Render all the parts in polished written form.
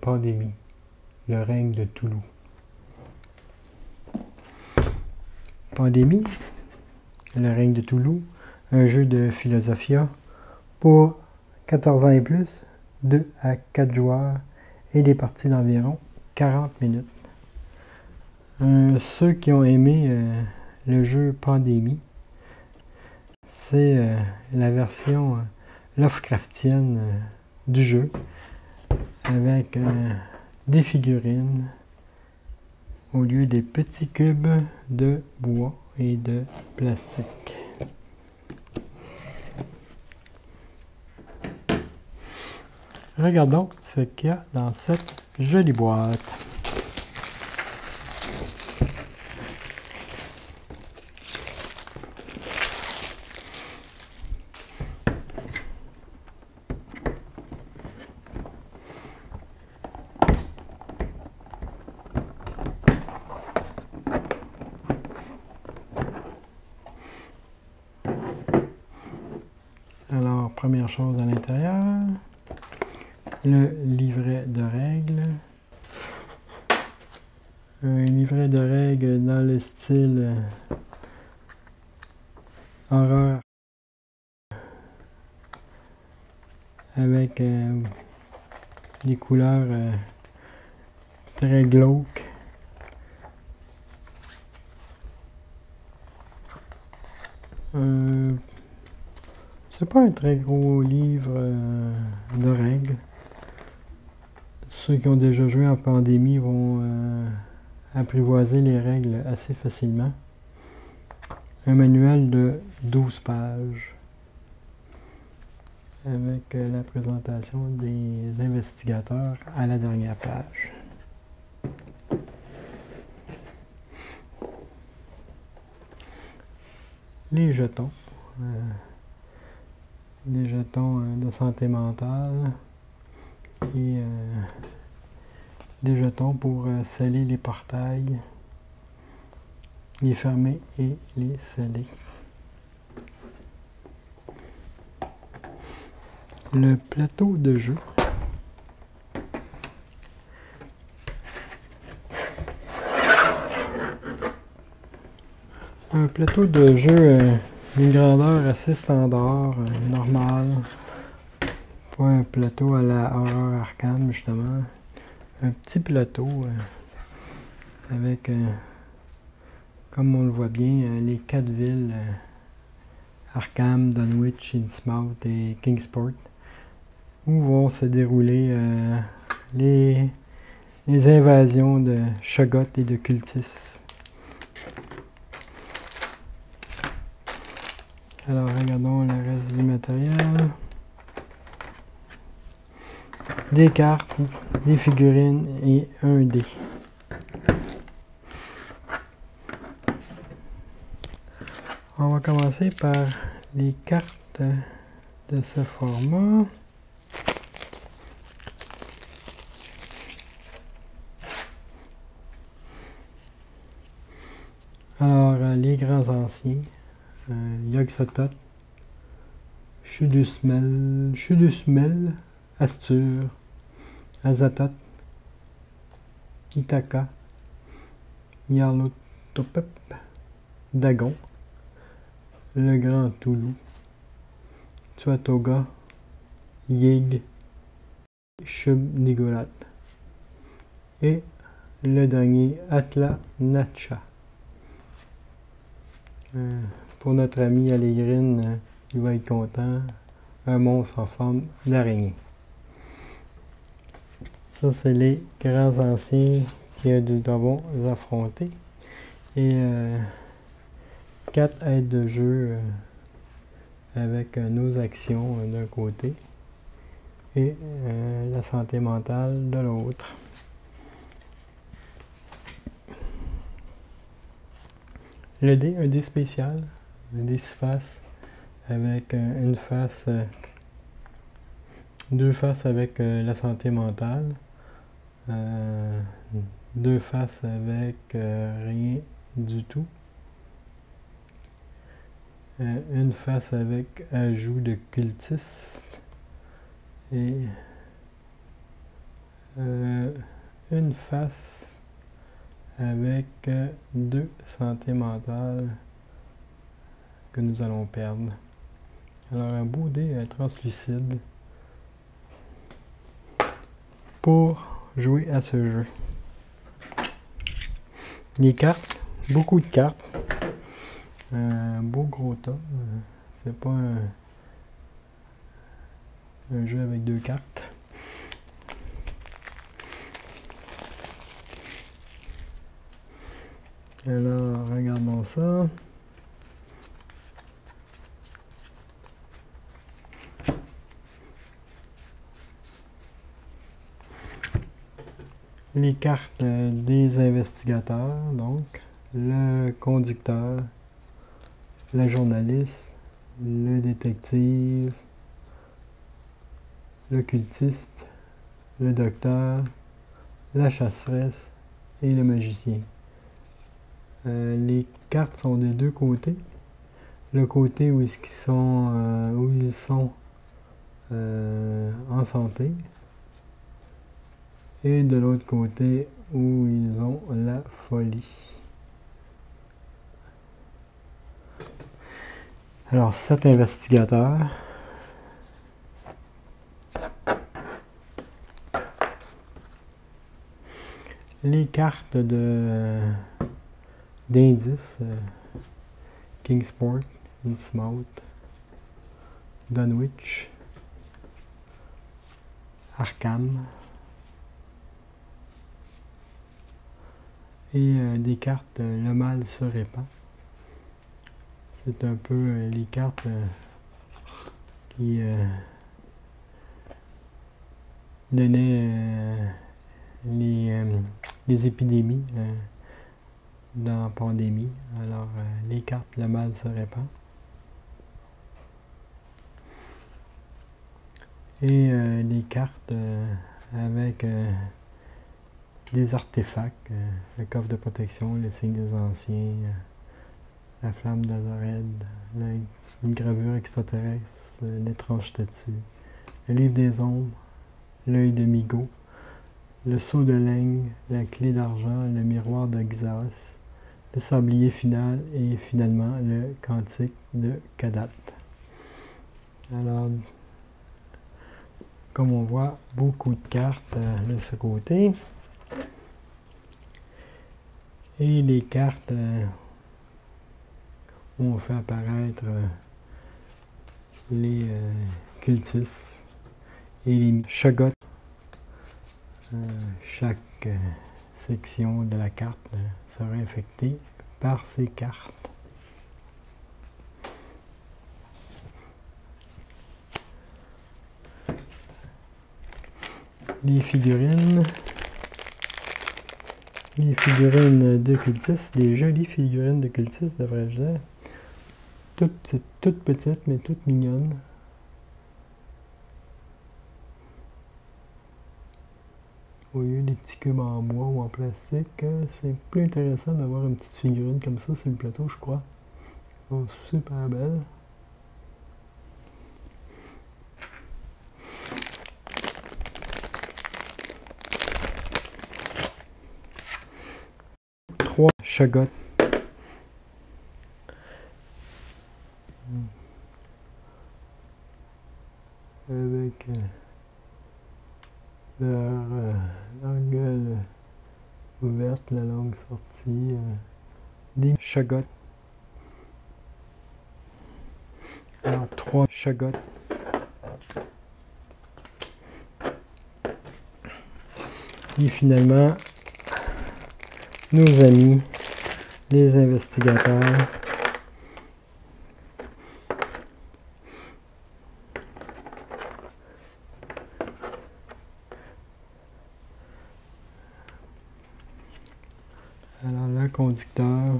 Pandémie, le règne de Toulouse. Pandémie, le règne de Toulouse, un jeu de Philosophia pour 14 ans et plus, 2 à 4 joueurs et des parties d'environ 40 minutes. Ceux qui ont aimé le jeu Pandémie, c'est la version Lovecraftienne du jeu avec des figurines au lieu des petits cubes de bois et de plastique. Regardons ce qu'il y a dans cette jolie boîte. Alors, première chose à l'intérieur, le livret de règles. Un livret de règles dans le style horreur avec des couleurs très glauques. C'est pas un très gros livre de règles. Ceux qui ont déjà joué en Pandémie vont apprivoiser les règles assez facilement. Un manuel de 12 pages avec la présentation des investigateurs à la dernière page. Les jetons. Des jetons de santé mentale et des jetons pour sceller les portails, les fermer et les sceller. Le plateau de jeu. Un plateau de jeu d'une grandeur assez standard, normale. Pas un plateau à la horreur arcane, justement. Un petit plateau avec, comme on le voit bien, les 4 villes Arkham, Dunwich, Innsmouth et Kingsport, où vont se dérouler les invasions de Shoggoth et de cultistes. Alors, regardons le reste du matériel. Des cartes, des figurines et un dé. On va commencer par les cartes de ce format. Alors, les grands anciens. Yog-Sothoth, Chudusmel, Astur, Azathoth, Ithaka, Nyarlathotep, Dagon, le Grand Toulouse, Tuathoga, Yig, Shub-Niggurath et le dernier Atla-Nacha. Pour notre ami Allégrine, il va être content. Un monstre en forme d'araignée. Ça, c'est les grands anciens que nous devons affronter. Et 4 aides de jeu avec nos actions d'un côté et la santé mentale de l'autre. Le dé, un dé spécial. Un dé 6 faces avec une face, 2 faces avec la santé mentale, 2 faces avec rien du tout, une face avec ajout de cultiste et une face avec 2 santé mentale que nous allons perdre. Alors un beau dé translucide pour jouer à ce jeu. Les cartes, beaucoup de cartes. Un beau gros tas. C'est pas un jeu avec 2 cartes. Alors, regardons ça. Les cartes des investigateurs, donc le conducteur, la journaliste, le détective, l'occultiste, le docteur, la chasseresse et le magicien. Les cartes sont des 2 côtés. Le côté où ils sont en santé. Et de l'autre côté où ils ont la folie. Alors, 7 investigateurs. Les cartes d'indices. Kingsport, Innsmouth, Dunwich, Arkham. Et des cartes Le mal se répand. C'est un peu les cartes qui donnaient les épidémies dans la pandémie. Alors, les cartes Le mal se répand. Et les cartes avec des artefacts, le coffre de protection, le signe des anciens, la flamme d'Azareth, une gravure extraterrestre, l'étrange statue, le livre des ombres, l'œil de Migo, le seau de Leng, la clé d'argent, le miroir de Xaos, le sablier final et finalement le cantique de Kadat. Alors, comme on voit, beaucoup de cartes de ce côté. Et les cartes où on fait apparaître les cultistes et les chagots. Chaque section de la carte sera infectée par ces cartes. Les figurines de cultistes, des jolies figurines de cultistes, devrais-je dire. Toutes petites, mais toutes mignonnes. Au lieu des petits cubes en bois ou en plastique, c'est plus intéressant d'avoir une petite figurine comme ça sur le plateau, je crois. Elles sont super belles. Trois chagottes. Avec leur gueule ouverte, la langue sortie. Des chagottes. Alors, 3 chagottes. Et finalement, nos amis, les investigateurs. Alors, le conducteur.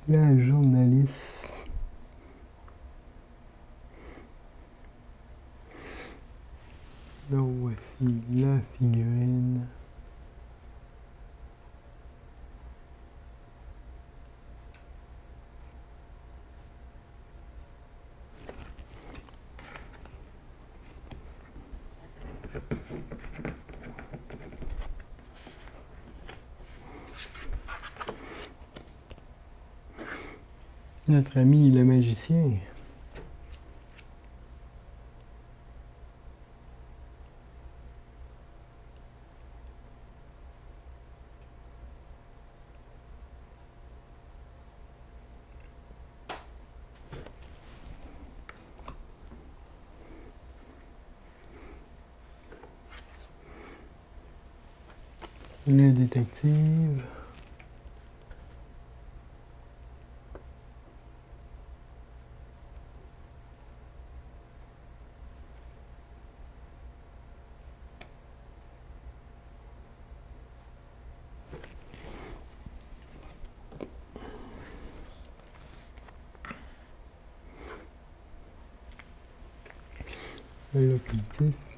La journaliste. Donc, ouais. Voici la figurine. Notre ami le magicien. Le détective. L'occultiste.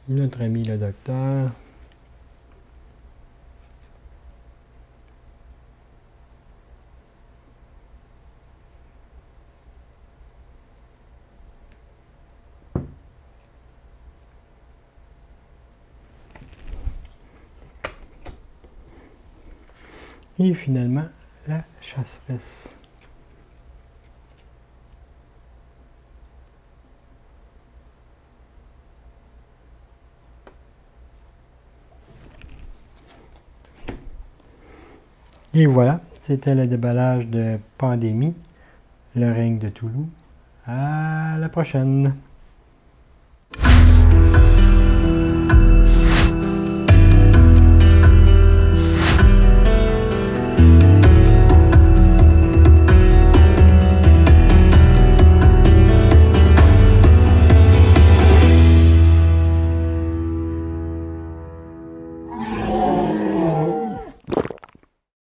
Notre ami le docteur. Et finalement, la chasseresse. Et voilà, c'était le déballage de Pandémie, le règne de Toulouse. À la prochaine!